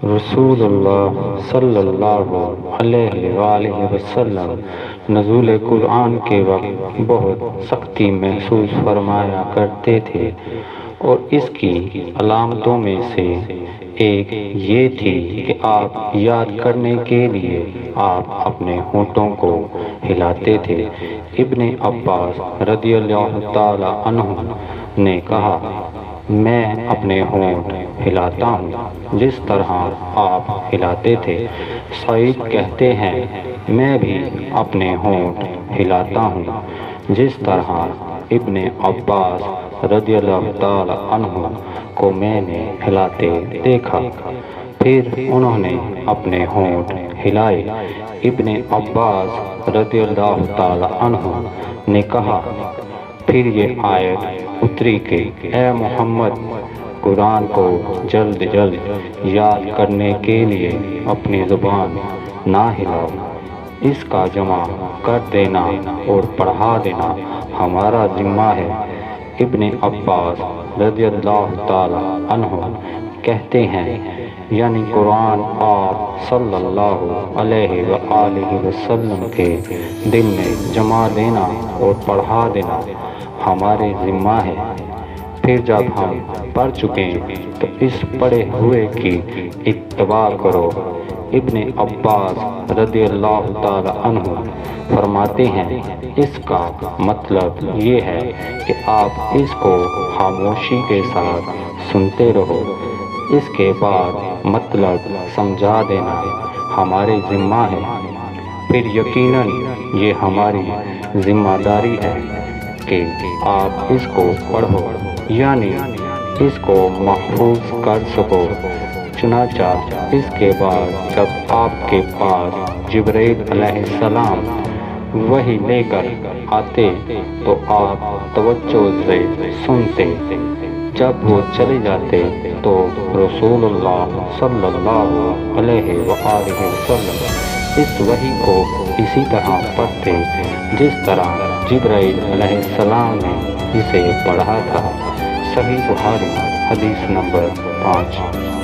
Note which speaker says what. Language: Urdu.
Speaker 1: رسول اللہ صلی اللہ علیہ وآلہ وسلم نزول قرآن کے وقت بہت سختی محسوس فرمایا کرتے تھے، اور اس کی علامتوں میں سے ایک یہ تھی کہ آپ یاد کرنے کے لیے آپ اپنے ہونٹوں کو ہلاتے تھے۔ ابن عباس رضی اللہ تعالی عنہ نے کہا، میں اپنے ہونٹ ہلاتا ہوں جس طرح آپ ہلاتے تھے۔ سعید کہتے ہیں، میں بھی اپنے ہونٹ ہلاتا ہوں جس طرح ابن عباس رضی اللہ تعالی عنہ کو میں نے ہلاتے دیکھا۔ پھر انہوں نے اپنے ہونٹ ہلائے۔ ابن عباس رضی اللہ تعالی عنہ نے کہا، پھر یہ آیت اتری کہ اے محمد، قرآن کو جلد جلد یاد کرنے کے لیے اپنی زبان نہ ہلاؤ، اس کا جمع کر دینا اور پڑھا دینا ہمارا ذمہ ہے۔ ابن عباس رضی اللہ تعالی عنہ کہتے ہیں، یعنی قرآن آپ صلی اللہ علیہ وآلہ وسلم کے دل میں جمع دینا اور پڑھا دینا ہمارے ذمہ ہے۔ پھر جب ہم پڑھ چکیں تو اس پڑھے ہوئے کی اتباع کرو۔ ابن عباس رضی اللہ تعالی عنہ فرماتے ہیں، اس کا مطلب یہ ہے کہ آپ اس کو خاموشی کے ساتھ سنتے رہو، اس کے بعد مطلب سمجھا دینا ہمارے ذمہ ہے۔ پھر یقیناً یہ ہماری ذمہ داری ہے کہ آپ اس کو پڑھو، یعنی اس کو محفوظ کر سکو۔ چنانچہ اس کے بعد جب آپ کے پاس جبرائیل علیہ السلام وحی لے کر آتے تو آپ توجہ سے سنتے۔ جب وہ چلے جاتے تو رسول اللہ صلی اللہ علیہ وآلہ وسلم اس وحی کو اسی طرح پڑھتے جس طرح جبرائیل علیہ السلام نے اسے پڑھا تھا۔ صحیح بخاری حدیث نمبر 5۔